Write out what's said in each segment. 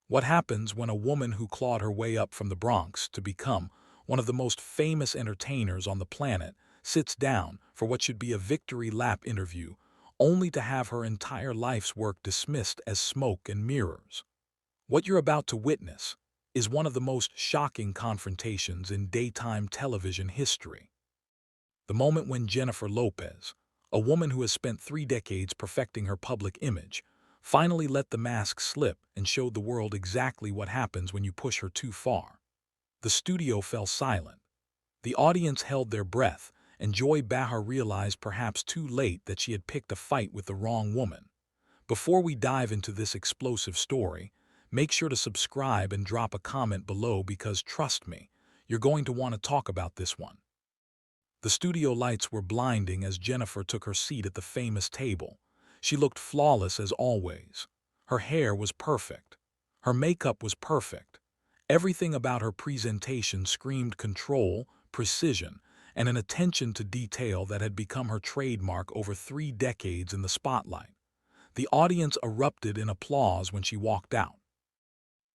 What happens when a woman who clawed her way up from the Bronx to become one of the most famous entertainers on the planet sits down for what should be a victory lap interview, only to have her entire life's work dismissed as smoke and mirrors? What you're about to witness is one of the most shocking confrontations in daytime television history. The moment when Jennifer Lopez, a woman who has spent 3 decades perfecting her public image, finally let the mask slip and showed the world exactly what happens when you push her too far. The studio fell silent. The audience held their breath, and Joy Behar realized perhaps too late that she had picked a fight with the wrong woman. Before we dive into this explosive story, make sure to subscribe and drop a comment below because trust me, you're going to want to talk about this one. The studio lights were blinding as Jennifer took her seat at the famous table. She looked flawless as always. Her hair was perfect. Her makeup was perfect. Everything about her presentation screamed control, precision, and an attention to detail that had become her trademark over 3 decades in the spotlight. The audience erupted in applause when she walked out.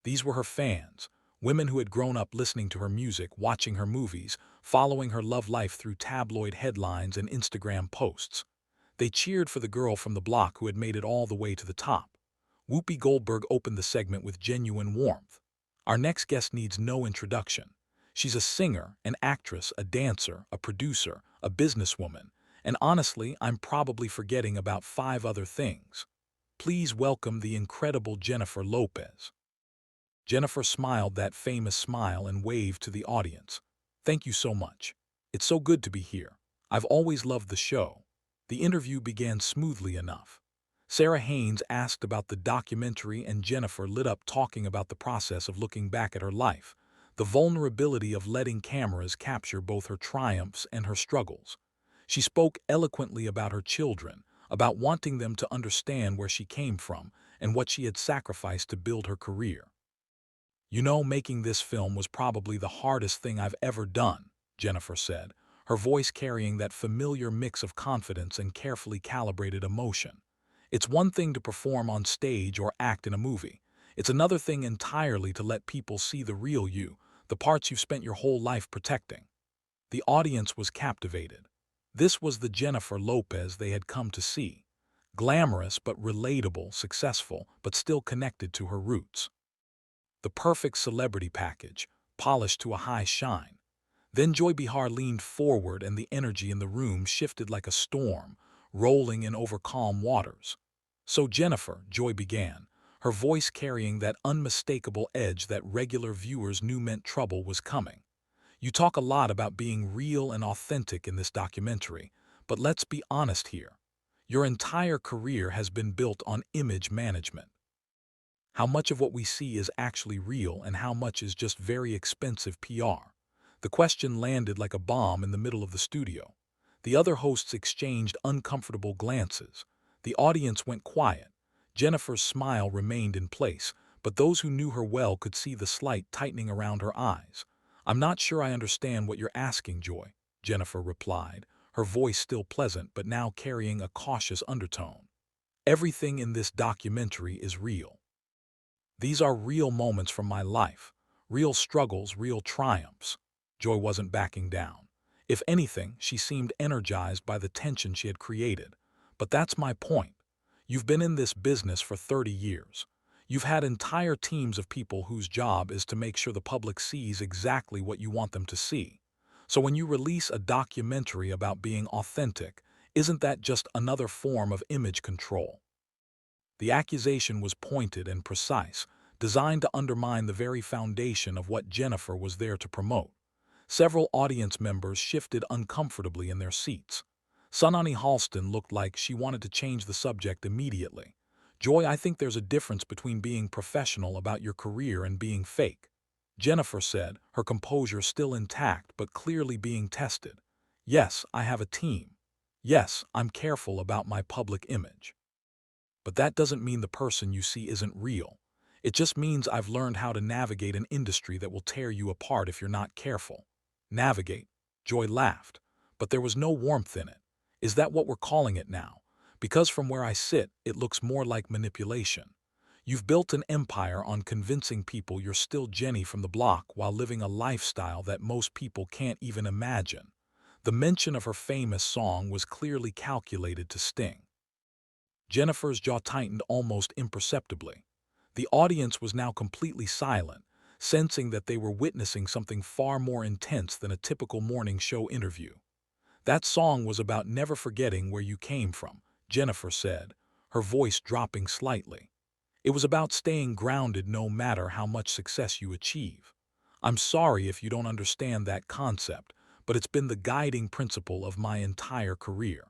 These were her fans, women who had grown up listening to her music, watching her movies, following her love life through tabloid headlines and Instagram posts. They cheered for the girl from the block who had made it all the way to the top. Whoopi Goldberg opened the segment with genuine warmth. Our next guest needs no introduction. She's a singer, an actress, a dancer, a producer, a businesswoman, and honestly, I'm probably forgetting about 5 other things. Please welcome the incredible Jennifer Lopez. Jennifer smiled that famous smile and waved to the audience. Thank you so much. It's so good to be here. I've always loved the show. The interview began smoothly enough. Sarah Haynes asked about the documentary and Jennifer lit up talking about the process of looking back at her life, the vulnerability of letting cameras capture both her triumphs and her struggles. She spoke eloquently about her children, about wanting them to understand where she came from and what she had sacrificed to build her career. You know, making this film was probably the hardest thing I've ever done, Jennifer said, her voice carrying that familiar mix of confidence and carefully calibrated emotion. It's one thing to perform on stage or act in a movie. It's another thing entirely to let people see the real you, the parts you've spent your whole life protecting. The audience was captivated. This was the Jennifer Lopez they had come to see. Glamorous but relatable, successful but still connected to her roots. The perfect celebrity package, polished to a high shine. Then Joy Behar leaned forward and the energy in the room shifted like a storm, rolling in over calm waters. So Jennifer, Joy began, her voice carrying that unmistakable edge that regular viewers knew meant trouble was coming. You talk a lot about being real and authentic in this documentary, but let's be honest here. Your entire career has been built on image management. How much of what we see is actually real and how much is just very expensive PR? The question landed like a bomb in the middle of the studio. The other hosts exchanged uncomfortable glances. The audience went quiet. Jennifer's smile remained in place, but those who knew her well could see the slight tightening around her eyes. I'm not sure I understand what you're asking, Joy, Jennifer replied, her voice still pleasant but now carrying a cautious undertone. Everything in this documentary is real. These are real moments from my life, real struggles, real triumphs. Joy wasn't backing down. If anything, she seemed energized by the tension she had created. But that's my point. You've been in this business for 30 years. You've had entire teams of people whose job is to make sure the public sees exactly what you want them to see. So when you release a documentary about being authentic, isn't that just another form of image control? The accusation was pointed and precise, designed to undermine the very foundation of what Jennifer was there to promote. Several audience members shifted uncomfortably in their seats. Sunani Halston looked like she wanted to change the subject immediately. Joy, I think there's a difference between being professional about your career and being fake, Jennifer said, her composure still intact but clearly being tested. Yes, I have a team. Yes, I'm careful about my public image. But that doesn't mean the person you see isn't real. It just means I've learned how to navigate an industry that will tear you apart if you're not careful. Navigate. Joy laughed, but there was no warmth in it. Is that what we're calling it now? Because from where I sit, it looks more like manipulation. You've built an empire on convincing people you're still Jenny from the block while living a lifestyle that most people can't even imagine. The mention of her famous song was clearly calculated to sting. Jennifer's jaw tightened almost imperceptibly. The audience was now completely silent, sensing that they were witnessing something far more intense than a typical morning show interview. That song was about never forgetting where you came from, Jennifer said, her voice dropping slightly. It was about staying grounded no matter how much success you achieve. I'm sorry if you don't understand that concept, but it's been the guiding principle of my entire career.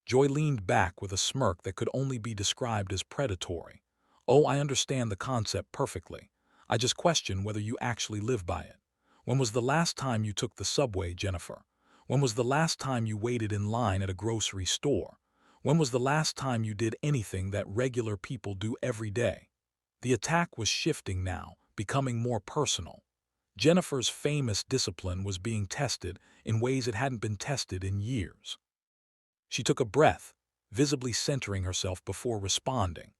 Joy leaned back with a smirk that could only be described as predatory. Oh, I understand the concept perfectly. I just question whether you actually live by it. When was the last time you took the subway, Jennifer? When was the last time you waited in line at a grocery store? When was the last time you did anything that regular people do every day? The attack was shifting now, becoming more personal. Jennifer's famous discipline was being tested in ways it hadn't been tested in years. She took a breath, visibly centering herself before responding.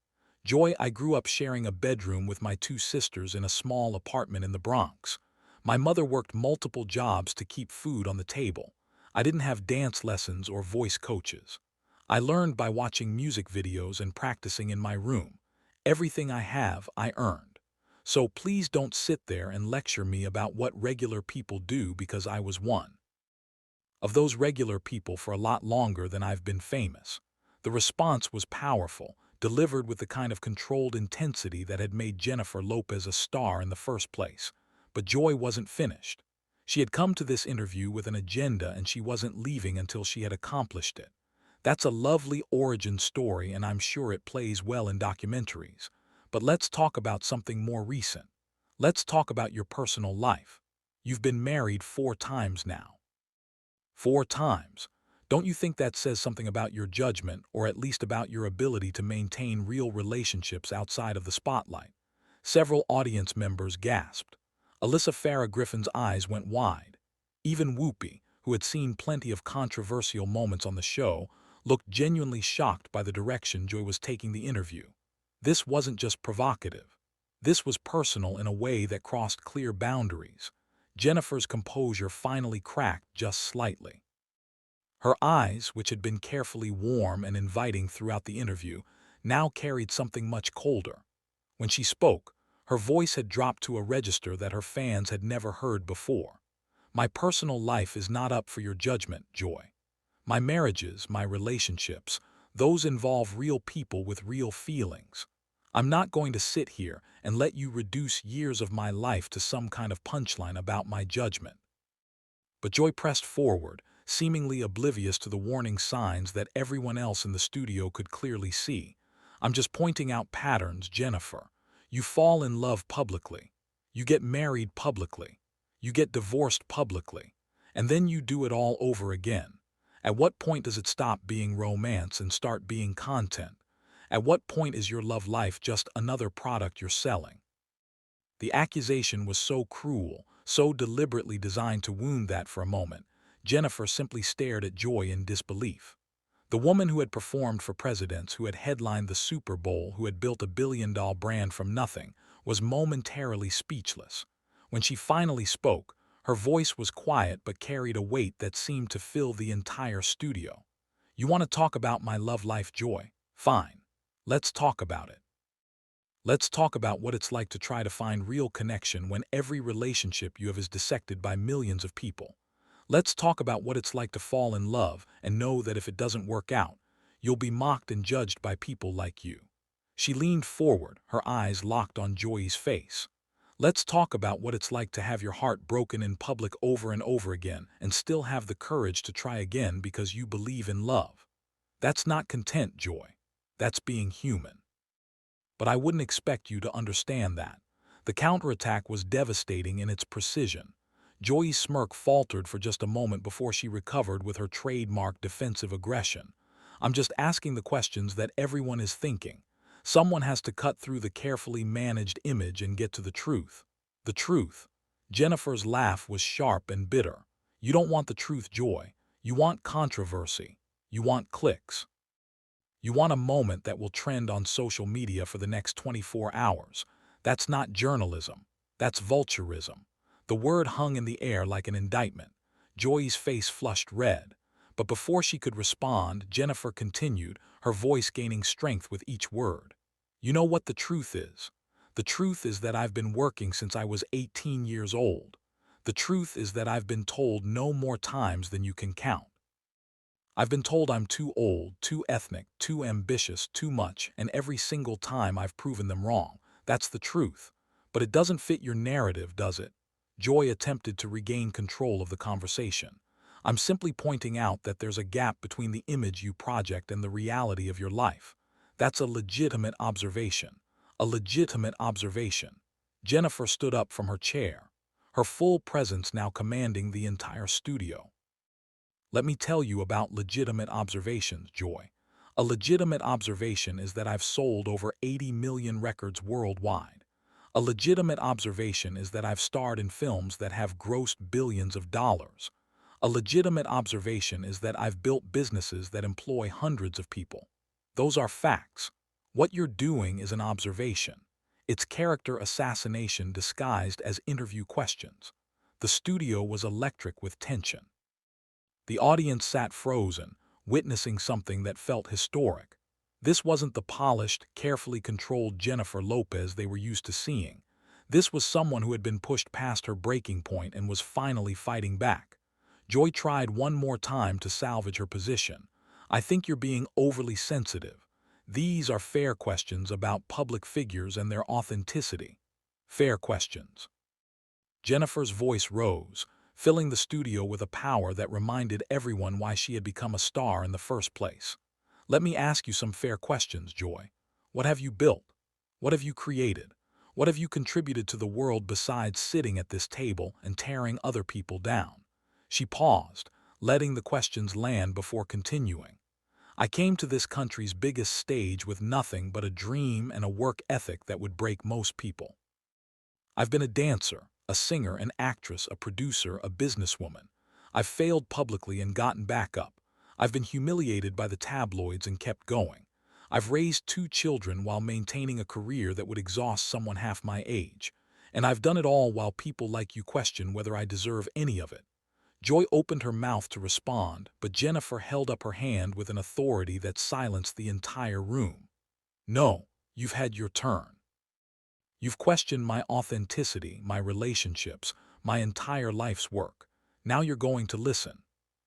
Joy, I grew up sharing a bedroom with my two sisters in a small apartment in the Bronx. My mother worked multiple jobs to keep food on the table. I didn't have dance lessons or voice coaches. I learned by watching music videos and practicing in my room. Everything I have, I earned. So please don't sit there and lecture me about what regular people do because I was one of those regular people for a lot longer than I've been famous. The response was powerful, delivered with the kind of controlled intensity that had made Jennifer Lopez a star in the first place. But Joy wasn't finished. She had come to this interview with an agenda and she wasn't leaving until she had accomplished it. That's a lovely origin story and I'm sure it plays well in documentaries. But let's talk about something more recent. Let's talk about your personal life. You've been married 4 times now. 4 times. Don't you think that says something about your judgment, or at least about your ability to maintain real relationships outside of the spotlight? Several audience members gasped. Alyssa Farah Griffin's eyes went wide. Even Whoopi, who had seen plenty of controversial moments on the show, looked genuinely shocked by the direction Joy was taking the interview. This wasn't just provocative. This was personal in a way that crossed clear boundaries. Jennifer's composure finally cracked just slightly. Her eyes, which had been carefully warm and inviting throughout the interview, now carried something much colder. When she spoke, her voice had dropped to a register that her fans had never heard before. My personal life is not up for your judgment, Joy. My marriages, my relationships, those involve real people with real feelings. I'm not going to sit here and let you reduce years of my life to some kind of punchline about my judgment. But Joy pressed forward, seemingly oblivious to the warning signs that everyone else in the studio could clearly see. I'm just pointing out patterns, Jennifer. You fall in love publicly. You get married publicly. You get divorced publicly. And then you do it all over again. At what point does it stop being romance and start being content? At what point is your love life just another product you're selling? The accusation was so cruel, so deliberately designed to wound that for a moment, Jennifer simply stared at Joy in disbelief. The woman who had performed for presidents, who had headlined the Super Bowl, who had built a billion-dollar brand from nothing, was momentarily speechless. When she finally spoke, her voice was quiet but carried a weight that seemed to fill the entire studio. You want to talk about my love life, Joy? Fine. Let's talk about it. Let's talk about what it's like to try to find real connection when every relationship you have is dissected by millions of people. Let's talk about what it's like to fall in love and know that if it doesn't work out, you'll be mocked and judged by people like you. She leaned forward, her eyes locked on Joy's face. Let's talk about what it's like to have your heart broken in public over and over again and still have the courage to try again because you believe in love. That's not content, Joy. That's being human. But I wouldn't expect you to understand that. The counterattack was devastating in its precision. Joy's smirk faltered for just a moment before she recovered with her trademark defensive aggression. I'm just asking the questions that everyone is thinking. Someone has to cut through the carefully managed image and get to the truth. The truth. Jennifer's laugh was sharp and bitter. You don't want the truth, Joy. You want controversy. You want clicks. You want a moment that will trend on social media for the next 24 hours. That's not journalism. That's vulturism. The word hung in the air like an indictment. Joy's face flushed red. But before she could respond, Jennifer continued, her voice gaining strength with each word. You know what the truth is? The truth is that I've been working since I was 18 years old. The truth is that I've been told no more times than you can count. I've been told I'm too old, too ethnic, too ambitious, too much, and every single time I've proven them wrong. That's the truth. But it doesn't fit your narrative, does it? Joy attempted to regain control of the conversation. I'm simply pointing out that there's a gap between the image you project and the reality of your life. That's a legitimate observation. A legitimate observation. Jennifer stood up from her chair, her full presence now commanding the entire studio. Let me tell you about legitimate observations, Joy. A legitimate observation is that I've sold over 80 million records worldwide. A legitimate observation is that I've starred in films that have grossed billions of dollars. A legitimate observation is that I've built businesses that employ hundreds of people. Those are facts. What you're doing is an observation. It's character assassination disguised as interview questions. The studio was electric with tension. The audience sat frozen, witnessing something that felt historic. This wasn't the polished, carefully controlled Jennifer Lopez they were used to seeing. This was someone who had been pushed past her breaking point and was finally fighting back. Joy tried one more time to salvage her position. I think you're being overly sensitive. These are fair questions about public figures and their authenticity. Fair questions. Jennifer's voice rose, filling the studio with a power that reminded everyone why she had become a star in the first place. Let me ask you some fair questions, Joy. What have you built? What have you created? What have you contributed to the world besides sitting at this table and tearing other people down? She paused, letting the questions land before continuing. I came to this country's biggest stage with nothing but a dream and a work ethic that would break most people. I've been a dancer, a singer, an actress, a producer, a businesswoman. I've failed publicly and gotten back up. I've been humiliated by the tabloids and kept going. I've raised 2 children while maintaining a career that would exhaust someone half my age. And I've done it all while people like you question whether I deserve any of it. Joy opened her mouth to respond, but Jennifer held up her hand with an authority that silenced the entire room. No, you've had your turn. You've questioned my authenticity, my relationships, my entire life's work. Now you're going to listen.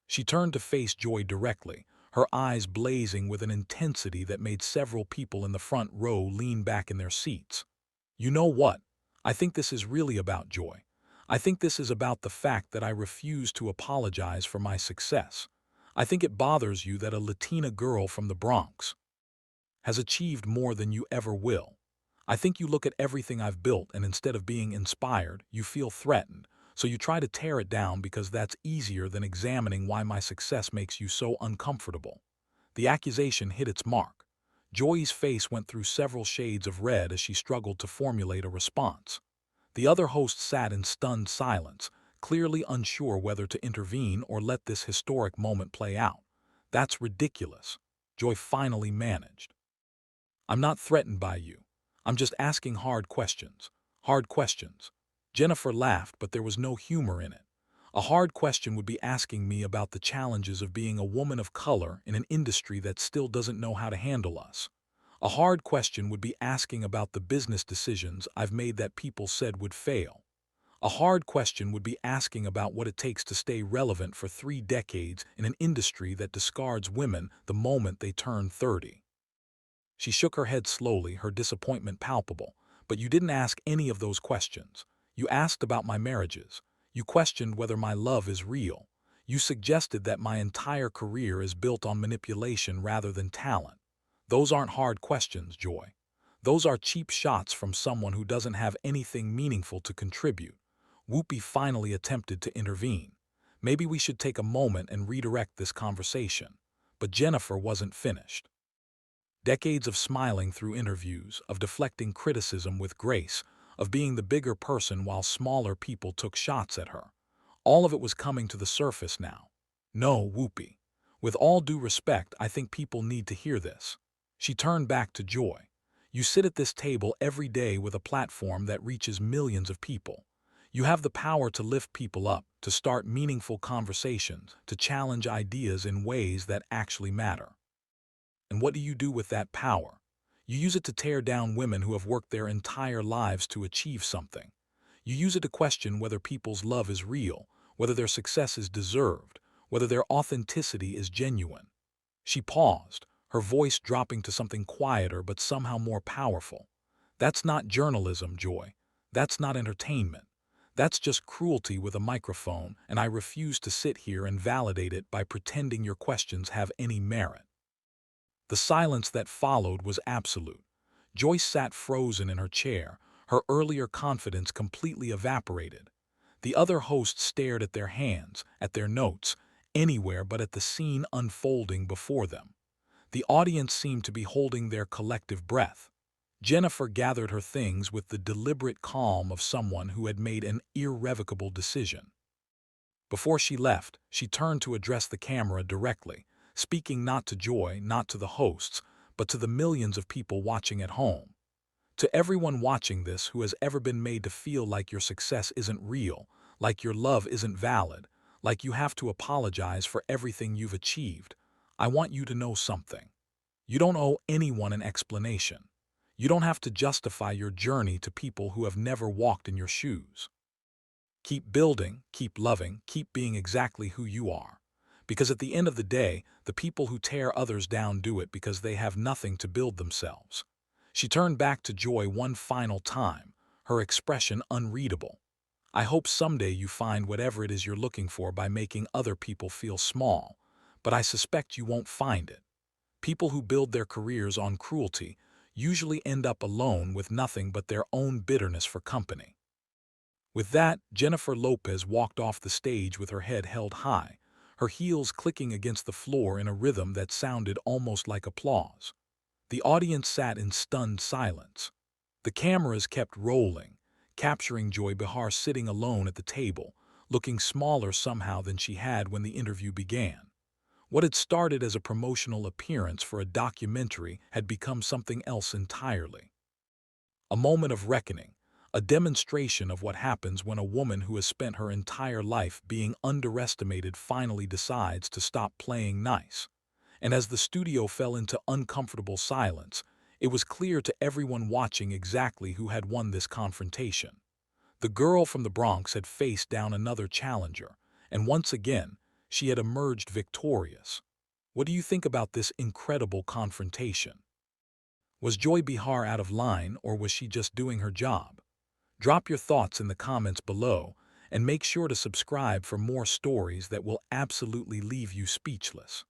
She turned to face Joy directly, her eyes blazing with an intensity that made several people in the front row lean back in their seats. You know what? I think this is really about Joy. I think this is about the fact that I refuse to apologize for my success. I think it bothers you that a Latina girl from the Bronx has achieved more than you ever will. I think you look at everything I've built and instead of being inspired, you feel threatened. So you try to tear it down because that's easier than examining why my success makes you so uncomfortable. The accusation hit its mark. Joy's face went through several shades of red as she struggled to formulate a response. The other hosts sat in stunned silence, clearly unsure whether to intervene or let this historic moment play out. That's ridiculous, Joy finally managed. I'm not threatened by you. I'm just asking hard questions. Hard questions. Jennifer laughed, but there was no humor in it. A hard question would be asking me about the challenges of being a woman of color in an industry that still doesn't know how to handle us. A hard question would be asking about the business decisions I've made that people said would fail. A hard question would be asking about what it takes to stay relevant for 3 decades in an industry that discards women the moment they turn 30. She shook her head slowly, her disappointment palpable. But you didn't ask any of those questions. You asked about my marriages. You questioned whether my love is real. You suggested that my entire career is built on manipulation rather than talent. Those aren't hard questions, Joy. Those are cheap shots from someone who doesn't have anything meaningful to contribute. Whoopi finally attempted to intervene. Maybe we should take a moment and redirect this conversation. But Jennifer wasn't finished. Decades of smiling through interviews, of deflecting criticism with grace, of being the bigger person while smaller people took shots at her. All of it was coming to the surface now. No, Whoopi. With all due respect, I think people need to hear this. She turned back to Joy. You sit at this table every day with a platform that reaches millions of people. You have the power to lift people up, to start meaningful conversations, to challenge ideas in ways that actually matter. And what do you do with that power? You use it to tear down women who have worked their entire lives to achieve something. You use it to question whether people's love is real, whether their success is deserved, whether their authenticity is genuine. She paused, her voice dropping to something quieter but somehow more powerful. That's not journalism, Joy. That's not entertainment. That's just cruelty with a microphone, and I refuse to sit here and validate it by pretending your questions have any merit. The silence that followed was absolute. Joyce sat frozen in her chair, her earlier confidence completely evaporated. The other hosts stared at their hands, at their notes, anywhere but at the scene unfolding before them. The audience seemed to be holding their collective breath. Jennifer gathered her things with the deliberate calm of someone who had made an irrevocable decision. Before she left, she turned to address the camera directly, speaking not to Joy, not to the hosts, but to the millions of people watching at home. To everyone watching this who has ever been made to feel like your success isn't real, like your love isn't valid, like you have to apologize for everything you've achieved, I want you to know something. You don't owe anyone an explanation. You don't have to justify your journey to people who have never walked in your shoes. Keep building, keep loving, keep being exactly who you are. Because at the end of the day, the people who tear others down do it because they have nothing to build themselves. She turned back to Joy one final time, her expression unreadable. I hope someday you find whatever it is you're looking for by making other people feel small, but I suspect you won't find it. People who build their careers on cruelty usually end up alone with nothing but their own bitterness for company. With that, Jennifer Lopez walked off the stage with her head held high, her heels clicking against the floor in a rhythm that sounded almost like applause. The audience sat in stunned silence. The cameras kept rolling, capturing Joy Behar sitting alone at the table, looking smaller somehow than she had when the interview began. What had started as a promotional appearance for a documentary had become something else entirely. A moment of reckoning, a demonstration of what happens when a woman who has spent her entire life being underestimated finally decides to stop playing nice. And as the studio fell into uncomfortable silence, it was clear to everyone watching exactly who had won this confrontation. The girl from the Bronx had faced down another challenger, and once again, she had emerged victorious. What do you think about this incredible confrontation? Was Joy Behar out of line, or was she just doing her job? Drop your thoughts in the comments below, and make sure to subscribe for more stories that will absolutely leave you speechless.